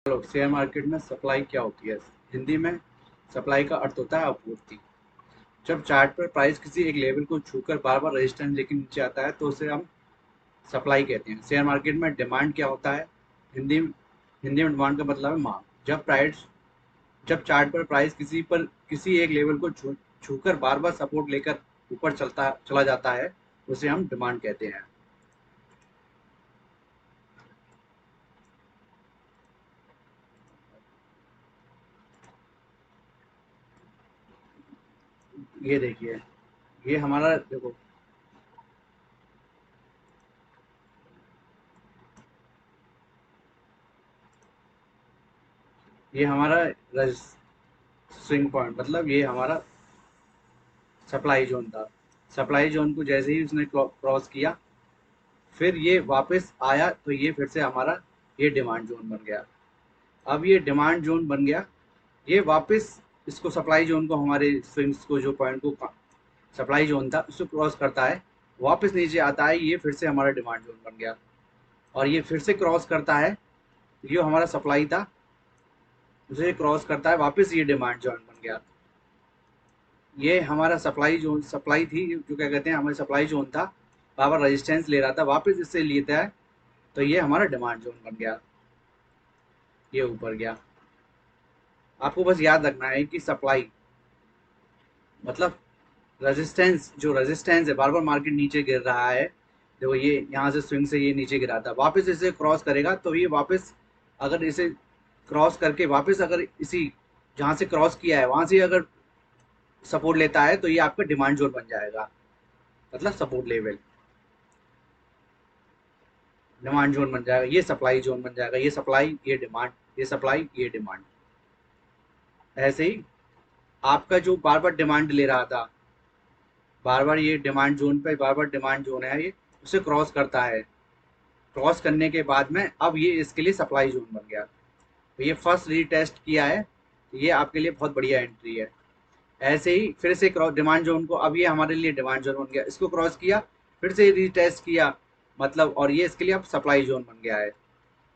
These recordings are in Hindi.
चलो, शेयर मार्केट में सप्लाई क्या होती है? हिंदी में सप्लाई का अर्थ होता है आपूर्ति। जब चार्ट पर प्राइस किसी एक लेवल को छूकर बार बार रेजिस्टेंस लेके नीचे आता है तो उसे हम सप्लाई कहते हैं। शेयर मार्केट में डिमांड क्या होता है? हिंदी हिंदी में डिमांड का मतलब है मांग। जब चार्ट पर प्राइस किसी एक लेवल को छूकर बार बार सपोर्ट लेकर ऊपर चलता चला जाता है, उसे हम डिमांड कहते हैं। ये देखिए, ये हमारा देखो, ये हमारा स्विंग पॉइंट मतलब ये हमारा सप्लाई जोन था। सप्लाई जोन को जैसे ही उसने क्रॉस किया, फिर ये वापस आया तो ये फिर से हमारा ये डिमांड जोन बन गया। अब ये डिमांड जोन बन गया, ये वापस इसको सप्लाई जोन को हमारे स्विंग्स को जो पॉइंट को सप्लाई जोन था उसको क्रॉस करता है, वापस नीचे आता है, ये फिर से हमारा डिमांड जोन बन गया। और ये फिर से क्रॉस करता है, ये हमारा सप्लाई था, उसे क्रॉस करता है, वापस ये डिमांड जोन बन गया। ये हमारा सप्लाई थी, जो क्या कहते हैं, हमारी सप्लाई जोन था, बार बार रेजिस्टेंस ले रहा था, वापस इससे लेता है तो ये हमारा डिमांड जोन बन गया, ये ऊपर गया। आपको बस याद रखना है कि सप्लाई मतलब रेजिस्टेंस है, बार बार मार्केट नीचे गिर रहा है। देखो, ये यहाँ से स्विंग से ये नीचे गिरा था, वापस इसे क्रॉस करेगा तो ये वापस, अगर इसे क्रॉस करके वापस अगर इसी जहाँ से क्रॉस किया है वहां से अगर सपोर्ट लेता है तो ये आपका डिमांड जोन बन जाएगा, मतलब सपोर्ट लेवल, डिमांड जोन बन जाएगा, ये सप्लाई जोन बन जाएगा, ये सप्लाई ये डिमांड, ये सप्लाई ये डिमांड। ऐसे ही आपका जो बार बार डिमांड ले रहा था, बार बार ये डिमांड जोन पे, बार बार डिमांड जोन है ये, उसे क्रॉस करता है, क्रॉस करने के बाद में अब ये इसके लिए सप्लाई जोन बन गया। तो ये फर्स्ट रीटेस्ट किया है, तो ये आपके लिए बहुत बढ़िया एंट्री है। ऐसे ही फिर से क्रॉस डिमांड जोन को, अब ये हमारे लिए डिमांड जोन बन गया, इसको क्रॉस किया, फिर से रीटेस्ट किया, मतलब, और ये इसके लिए अब सप्लाई जोन बन गया है,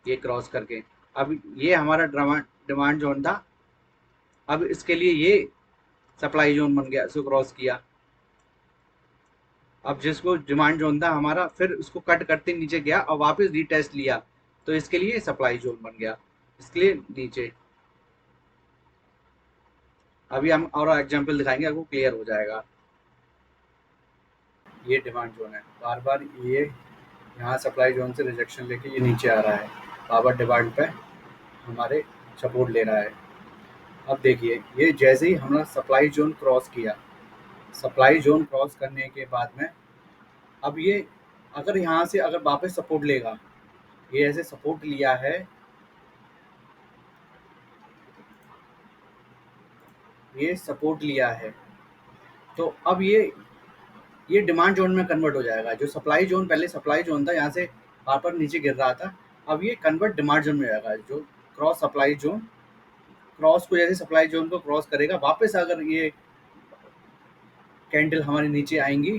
ये क्रॉस करके। अब ये हमारा डिमांड जोन था, अब इसके लिए ये सप्लाई जोन बन गया, इसको क्रॉस किया। अब जिसको डिमांड जोन था हमारा, फिर उसको कट करते नीचे गया और वापस रीटेस्ट लिया, तो इसके लिए सप्लाई जोन बन गया, इसके लिए नीचे। अभी हम और एग्जांपल दिखाएंगे, आपको क्लियर हो जाएगा। ये डिमांड जोन है, बार बार ये यहाँ सप्लाई जोन से रिजेक्शन लेके ये नीचे आ रहा है, बार बार डिमांड पे हमारे सपोर्ट ले रहा है। अब देखिए, ये जैसे ही हमने सप्लाई जोन क्रॉस किया, सप्लाई जोन क्रॉस करने के बाद में अब ये अगर यहाँ से अगर वापस सपोर्ट लेगा, ये ऐसे सपोर्ट लिया है, ये सपोर्ट लिया है, तो अब ये डिमांड जोन में कन्वर्ट हो जाएगा। जो सप्लाई जोन, पहले सप्लाई जोन था, यहाँ से बार बार नीचे गिर रहा था, अब ये कन्वर्ट डिमांड जोन में हो जाएगा। जो क्रॉस सप्लाई जोन, क्रॉस को जैसे सप्लाई जोन को क्रॉस करेगा, वापस अगर ये कैंडल हमारे नीचे आएंगी,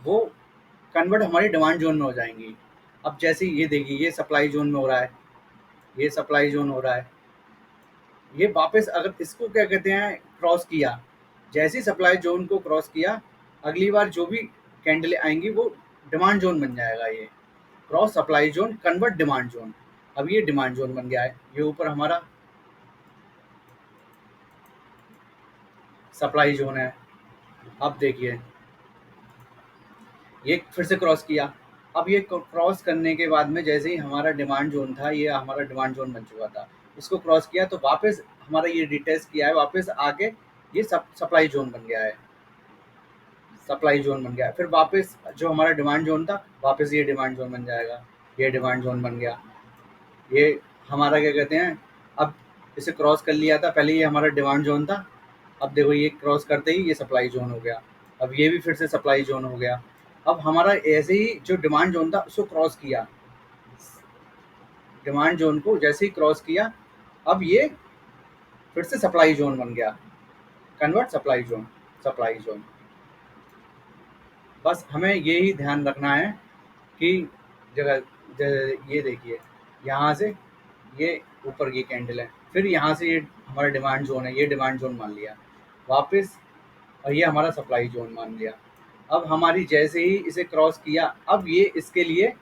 वो कन्वर्ट हमारी डिमांड जोन में हो जाएंगी। अब जैसे ये देखिए, ये सप्लाई जोन में हो रहा है, ये सप्लाई जोन हो रहा है, ये वापस अगर इसको क्या कहते हैं क्रॉस किया, जैसे ही सप्लाई जोन को क्रॉस किया, अगली बार जो भी कैंडल आएंगी वो डिमांड जोन बन जाएगा। ये cross supply zone convert demand zone, अब ये डिमांड जोन बन गया है, ये ऊपर हमारा सप्लाई जोन है। अब देखिए, ये फिर से क्रॉस किया, अब ये क्रॉस करने के बाद में जैसे ही हमारा डिमांड जोन था, ये हमारा डिमांड जोन बन चुका था, इसको क्रॉस किया तो वापस हमारा ये रिटेस्ट किया है, वापस आके ये सप्लाई जोन बन गया है, सप्लाई जोन बन गया है। फिर वापस जो हमारा डिमांड जोन था, वापस ये डिमांड जोन बन जाएगा, ये डिमांड जोन बन गया। ये हमारा क्या कहते हैं, अब इसे क्रॉस कर लिया था, पहले ये हमारा डिमांड जोन था, अब देखो ये क्रॉस करते ही ये सप्लाई जोन हो गया, अब ये भी फिर से सप्लाई जोन हो गया। अब हमारा ऐसे ही जो डिमांड जोन था उसको क्रॉस किया, डिमांड जोन को जैसे ही क्रॉस किया, अब ये फिर से सप्लाई जोन बन गया, convert supply zone, supply zone. बस हमें यही ध्यान रखना है कि जगह ये देखिए, यहाँ से ये ऊपर ये कैंडल है, फिर यहाँ से ये हमारा डिमांड जोन है, ये डिमांड जोन मान लिया वापस, और ये हमारा सप्लाई जोन मान लिया। अब हमारी जैसे ही इसे क्रॉस किया, अब ये इसके लिए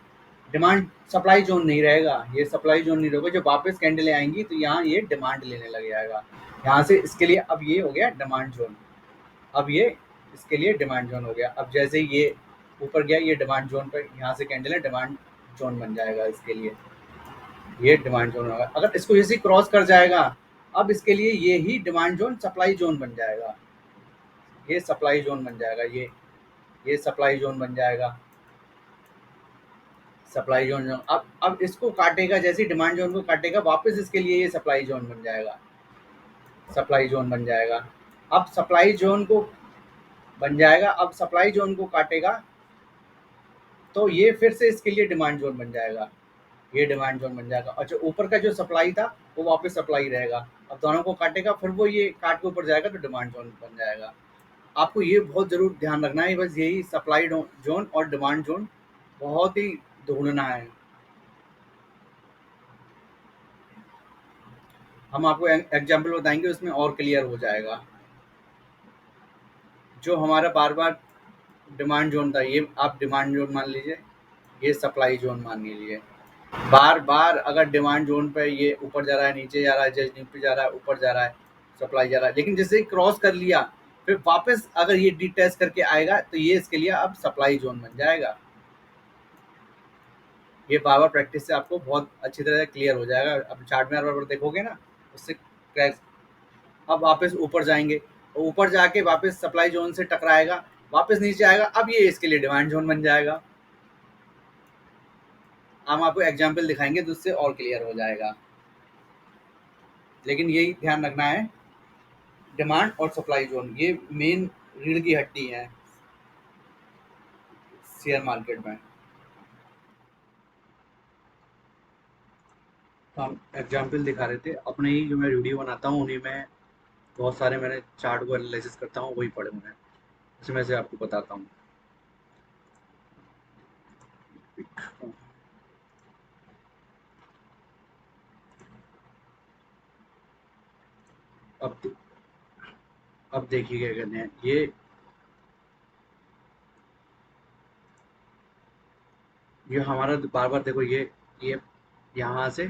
डिमांड सप्लाई जोन नहीं रहेगा, ये सप्लाई जोन नहीं रहेगा। जब वापस कैंडलें आएंगी तो यहाँ ये डिमांड लेने लग जाएगा, यहाँ से इसके लिए अब ये हो गया डिमांड जोन। अब ये इसके लिए डिमांड जोन हो गया। अब जैसे ही ये ऊपर गया, ये डिमांड जोन पर, यहाँ से कैंडल है, डिमांड जोन बन जाएगा इसके लिए, ये डिमांड जोन होगा। अगर इसको जैसे क्रॉस कर जाएगा, अब इसके लिए ये ही डिमांड जोन सप्लाई जोन बन जाएगा, ये सप्लाई जोन बन जाएगा, ये सप्लाई जोन बन जाएगा, सप्लाई जोन। अब इसको काटेगा, जैसे डिमांड जोन को काटेगा वापस इसके लिए ये सप्लाई जोन बन जाएगा, सप्लाई जोन बन जाएगा। अब सप्लाई जोन को बन जाएगा, अब सप्लाई जोन को काटेगा तो ये फिर से इसके लिए डिमांड जोन बन जाएगा, ये डिमांड जोन बन जाएगा। और जो ऊपर का जो सप्लाई था वो वापस सप्लाई रहेगा। अब दोनों को काटेगा, फिर वो ये काट के ऊपर जाएगा तो डिमांड जोन बन जाएगा। आपको ये बहुत ज़रूर ध्यान रखना है, बस यही सप्लाई जोन और डिमांड जोन बहुत ही ढूंढना है। हम आपको एग्जाम्पल बताएंगे, उसमें और क्लियर हो जाएगा। जो हमारा बार बार डिमांड जोन था, ये आप डिमांड जोन मान लीजिए, ये सप्लाई जोन मान लीजिए। बार बार अगर डिमांड जोन पे ये ऊपर जा रहा है, नीचे जा रहा है, जस्ट नीचे जा रहा है, ऊपर जा रहा है, सप्लाई जा रहा है, लेकिन जैसे ही क्रॉस कर लिया, फिर वापस अगर ये डिटेस्ट करके आएगा तो ये इसके लिए अब सप्लाई जोन बन जाएगा। ये बार बार प्रैक्टिस से आपको बहुत अच्छी तरह से क्लियर हो जाएगा। अब चार्ट में बार बार देखोगे ना, उससे क्रैश। अब वापस ऊपर जाएंगे, ऊपर जाके वापस सप्लाई जोन से टकराएगा, वापस नीचे आएगा, अब ये इसके लिए डिमांड जोन बन जाएगा। हम आपको एग्जाम्पल दिखाएंगे तो उससे और क्लियर हो जाएगा, लेकिन यही ध्यान रखना है, डिमांड और सप्लाई जोन ये मेन रीढ़ की हड्डी है शेयर मार्केट में। तो हम एग्जाम्पल दिखा रहे थे अपने ही, जो मैं वीडियो बनाता हूँ उन्हीं में बहुत सारे मैंने चार्ट को एनालिसिस करता हूँ, वही पढ़े हुए हैं, उसमें से आपको बताता हूँ। अब अब देखिए क्या कहते हैं, ये हमारा बार बार देखो, ये यहाँ से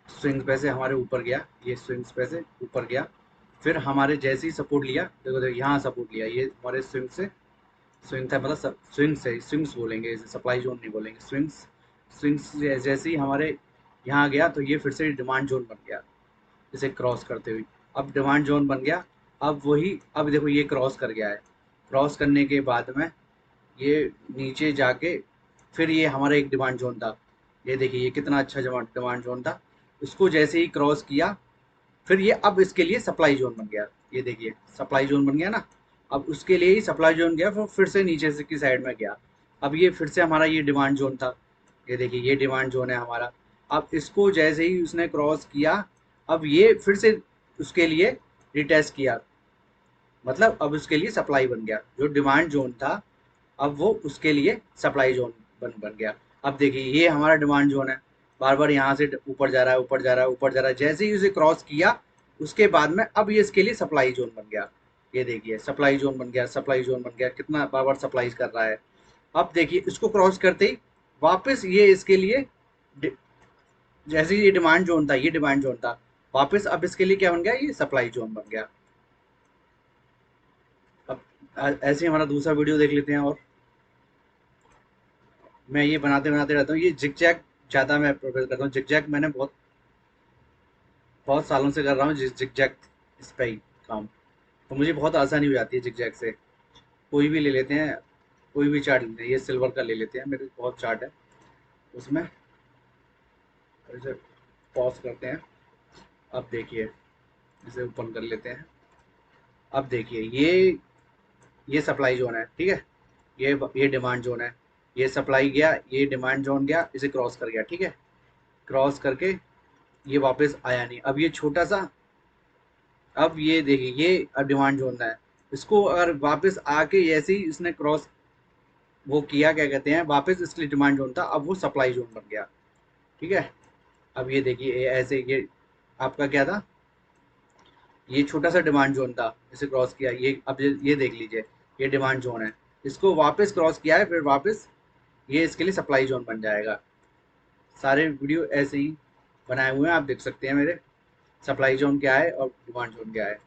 स्विंग्स पे से हमारे ऊपर गया, ये स्विंग्स पे से ऊपर गया, फिर हमारे जैसे ही सपोर्ट लिया, देखो देखो यहाँ सपोर्ट लिया, ये हमारे स्विंग से, स्विंग था मतलब स्विंग से, स्विंग्स बोलेंगे इसे, सप्लाई जोन नहीं बोलेंगे, स्विंग्स। स्विंग्स जैसे ही हमारे यहाँ गया तो ये फिर से डिमांड जोन बन गया, इसे क्रॉस करते हुए। अब डिमांड जोन बन गया, अब वही, अब देखो ये क्रॉस कर गया है, क्रॉस करने के बाद में ये नीचे जाके, फिर ये हमारा एक डिमांड जोन था, ये देखिए ये कितना अच्छा डिमांड जोन था, इसको जैसे ही क्रॉस किया, फिर ये अब इसके लिए सप्लाई जोन बन गया, ये देखिए सप्लाई जोन बन गया ना। अब उसके लिए ही सप्लाई जोन गया, फिर से नीचे से की साइड में गया, अब ये फिर से हमारा ये डिमांड जोन था, ये देखिए ये डिमांड जोन है हमारा। अब इसको जैसे ही उसने क्रॉस किया, अब ये फिर से उसके लिए रिटेस्ट किया, मतलब अब उसके लिए सप्लाई बन गया, जो डिमांड जोन था अब वो उसके लिए सप्लाई जोन बन गया। अब देखिए ये हमारा डिमांड जोन है, बार बार यहाँ से ऊपर जा रहा है, ऊपर जा रहा है, ऊपर जा रहा है, जैसे ही उसे क्रॉस किया उसके बाद में अब ये इसके लिए सप्लाई जोन बन गया, ये देखिए सप्लाई जोन बन गया, सप्लाई जोन बन गया, कितना बार बार सप्लाई कर रहा है। अब देखिए इसको क्रॉस करते ही वापस ये इसके लिए जैसे ये डिमांड जोन था, ये डिमांड जोन था, वापस अब इसके लिए क्या बन गया, ये सप्लाई जोन बन गया। अब ऐसे ही हमारा दूसरा वीडियो देख लेते हैं। और मैं ये बनाते बनाते रहता हूँ, ये जिगजैग ज़्यादा मैं प्रेफर करता हूँ, जिगजैग मैंने बहुत बहुत सालों से कर रहा हूँ, जिगजैग इस पे ही काम, तो मुझे बहुत आसानी हो जाती है जिगजैग से। कोई भी ले लेते हैं, कोई भी चार्ट लेते हैं, ये सिल्वर का ले लेते हैं, मेरे बहुत चार्ट है उसमें, इसे पॉज करते हैं। अब देखिए इसे ओपन कर लेते हैं। अब देखिए ये सप्लाई जोन है, ठीक है, ये डिमांड जोन है, ये सप्लाई गया, ये डिमांड जोन गया, इसे क्रॉस कर गया, ठीक है, क्रॉस करके ये वापस आया नहीं। अब ये छोटा सा, अब ये देखिए ये अब डिमांड जोन है, इसको अगर वापस आके ऐसे ही इसने क्रॉस वो किया, क्या कहते हैं, वापस इसलिए डिमांड जोन था, अब वो सप्लाई जोन बन गया, ठीक है। अब ये देखिए ऐसे ये आपका क्या था, ये छोटा सा डिमांड जोन था, इसे क्रॉस किया ये, अब ये देख लीजिए ये डिमांड जोन है, इसको वापस क्रॉस किया है, फिर वापस ये इसके लिए सप्लाई जोन बन जाएगा। सारे वीडियो ऐसे ही बनाए हुए हैं, आप देख सकते हैं मेरे सप्लाई जोन क्या है और डिमांड जोन क्या है।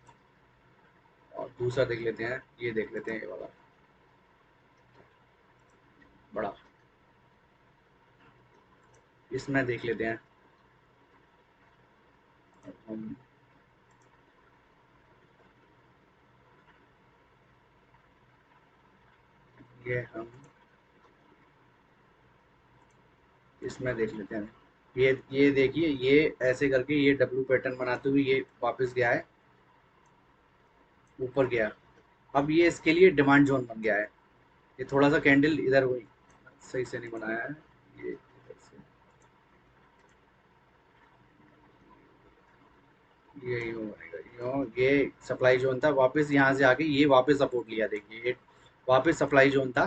और दूसरा देख लेते हैं, ये देख लेते हैं ये वाला बड़ा, इसमें देख लेते हैं हम, ये हम इसमें देख लेते हैं। ये देखिए ये ऐसे करके ये डब्लू पैटर्न बनाते हुए ये वापस गया है, ऊपर गया। अब ये इसके लिए डिमांड जोन बन गया है। ये थोड़ा सा कैंडल इधर हुई, सही से नहीं बनाया है ये इधर से, ये यूं बनेगा यूं, ये सप्लाई जोन था, वापस यहाँ से आके ये वापस सपोर्ट लिया, देखिए ये वापस सप्लाई जोन था।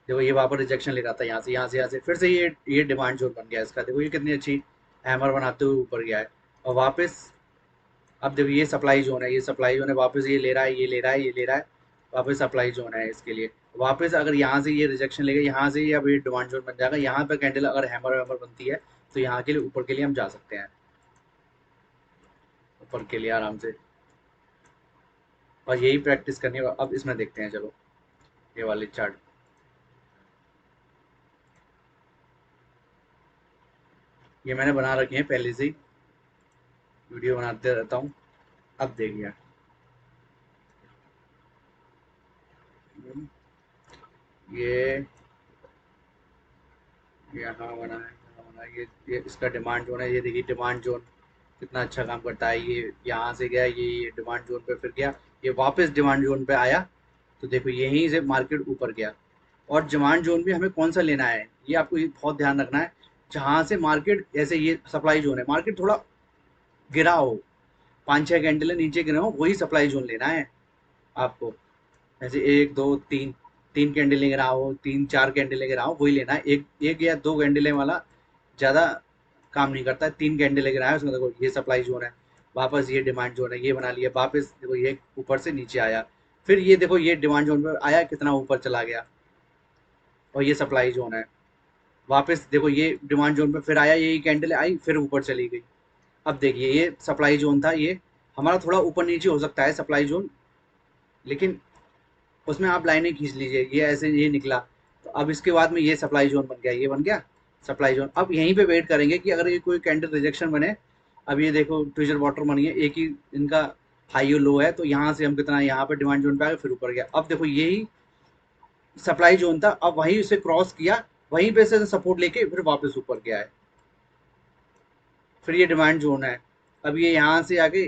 देखो ये वहाँ पर रिजेक्शन ले रहा था, यहाँ से फिर से ये डिमांड जोन बन गया इसका, देखो ये कितनी अच्छी हैमर बनाते हुए ऊपर गया है। और वापस अब देखो ये सप्लाई जोन है, ये सप्लाई जोन है, वापस ये ले रहा है, ये ले रहा है, ये ले रहा है, वापस सप्लाई जोन है इसके लिए। वापस अगर यहाँ से ये रिजेक्शन लेगा, यहाँ से ये अब ये डिमांड जोन बन जाएगा, यहाँ पर कैंडल अगर हैमर वैमर बनती है तो यहाँ के लिए ऊपर के लिए हम जा सकते हैं, ऊपर के लिए आराम से। और यही प्रैक्टिस करनी है। अब इसमें देखते हैं, चलो ये वाले चार्ट, ये मैंने बना रखे हैं पहले से ही, वीडियो बनाते रहता हूँ। अब देखिए ये यहाँ बना है, ये इसका डिमांड जोन है, ये देखिए डिमांड जोन कितना अच्छा काम करता है। ये यहाँ से गया, ये डिमांड जोन पे फिर गया, ये वापस डिमांड जोन पे आया, तो देखो यहीं से मार्केट ऊपर गया। और डिमांड जोन भी हमें कौन सा लेना है, ये आपको ये बहुत ध्यान रखना है, जहाँ से मार्केट, जैसे ये सप्लाई जोन है, मार्केट थोड़ा गिरा हो, 5-6 कैंडल नीचे गिरे हो, वही सप्लाई जोन लेना है आपको। ऐसे 1 2 3, 3 कैंडल गिरा हो, 3 4 कैंडल गिरा हो, वही लेना है। एक एक या दो कैंडल वाला ज़्यादा काम नहीं करता है। 3 कैंडल लेकर आया उसमें, देखो ये सप्लाई जोन है, वापस ये डिमांड जोन है, ये बना लिया, वापस देखो ये ऊपर से नीचे आया, फिर ये देखो ये डिमांड जोन पर आया, कितना ऊपर चला गया, और ये सप्लाई जोन है। वापस देखो ये डिमांड जोन पे फिर आया, यही कैंडल आई, फिर ऊपर चली गई। अब देखिए ये सप्लाई जोन था, ये हमारा थोड़ा ऊपर नीचे हो सकता है सप्लाई जोन, लेकिन उसमें आप लाइनें खींच लीजिए, ये ऐसे ये निकला, तो अब इसके बाद में ये सप्लाई जोन बन गया, ये बन गया सप्लाई जोन। अब यहीं पे वेट करेंगे कि अगर ये कोई कैंडल रिजेक्शन बने, अब ये देखो ट्विजर वाटर बनी है, एक ही इनका हाई और लो है, तो यहाँ से हम कितना, यहाँ पे डिमांड जोन पे आ गए, फिर ऊपर गया। अब देखो यही सप्लाई जोन था, अब वहीं उसे क्रॉस किया, वहीं पे से सपोर्ट लेके फिर वापस ऊपर गया है, फिर ये डिमांड जोन है। अब ये यहाँ से आके,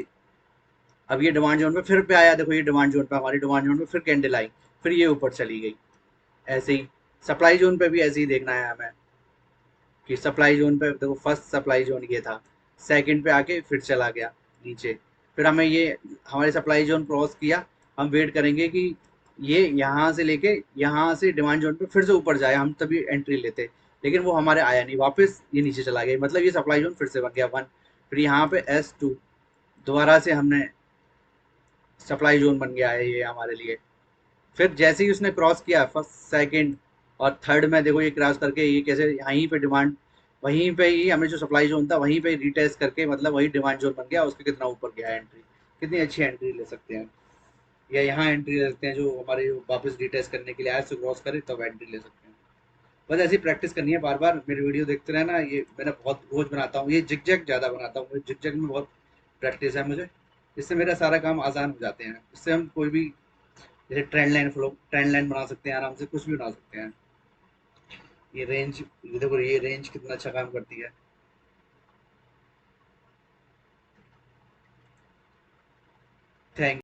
अब ये डिमांड जोन पे फिर पे आया, देखो ये डिमांड जोन पे, हमारी डिमांड जोन पे फिर कैंडल आई, फिर ये ऊपर चली गई। ऐसे ही सप्लाई जोन पे भी ऐसे ही देखना है हमें, कि सप्लाई जोन पे देखो फर्स्ट सप्लाई जोन ये था, सेकंड पे आके फिर चला गया नीचे, फिर हमें ये हमारे सप्लाई जोन क्रॉस किया, हम वेट करेंगे कि ये यहाँ से लेके यहाँ से डिमांड जोन पे फिर से ऊपर जाए, हम तभी एंट्री लेते, लेकिन वो हमारे आया नहीं, वापस ये नीचे चला गया, मतलब ये सप्लाई जोन फिर से बन गया 1। फिर यहाँ पे S2 दोबारा से हमने सप्लाई जोन बन गया है ये हमारे लिए। फिर जैसे ही उसने क्रॉस किया फर्स्ट सेकंड और थर्ड में, देखो ये क्रॉस करके ये कैसे यहीं पे डिमांड, वहीं पे ही हमें जो सप्लाई जोन था वहीं पे रिटेस्ट करके, मतलब वही डिमांड जोन बन गया, उसके कितना ऊपर गया एंट्री, कितनी अच्छी एंट्री ले सकते हैं, या यहाँ एंट्री ले सकते हैं, जो हमारे वापस रिटेस्ट करने के लिए आए, क्रॉस करे तब एंट्री ले सकते हैं। बस ऐसी प्रैक्टिस करनी है, बार बार मेरी वीडियो देखते रहना। ये मैंने बहुत रोज बनाता हूँ, ये जिग ज़्यादा बनाता हूँ, जिग में बहुत प्रैक्टिस है मुझे, इससे मेरा सारा काम आसान हो जाते हैं, इससे हम कोई भी जैसे ट्रेंड लाइन बना सकते हैं, आराम से कुछ भी बना सकते हैं। ये रेंज, ये देखो ये रेंज कितना अच्छा काम करती है। थैंक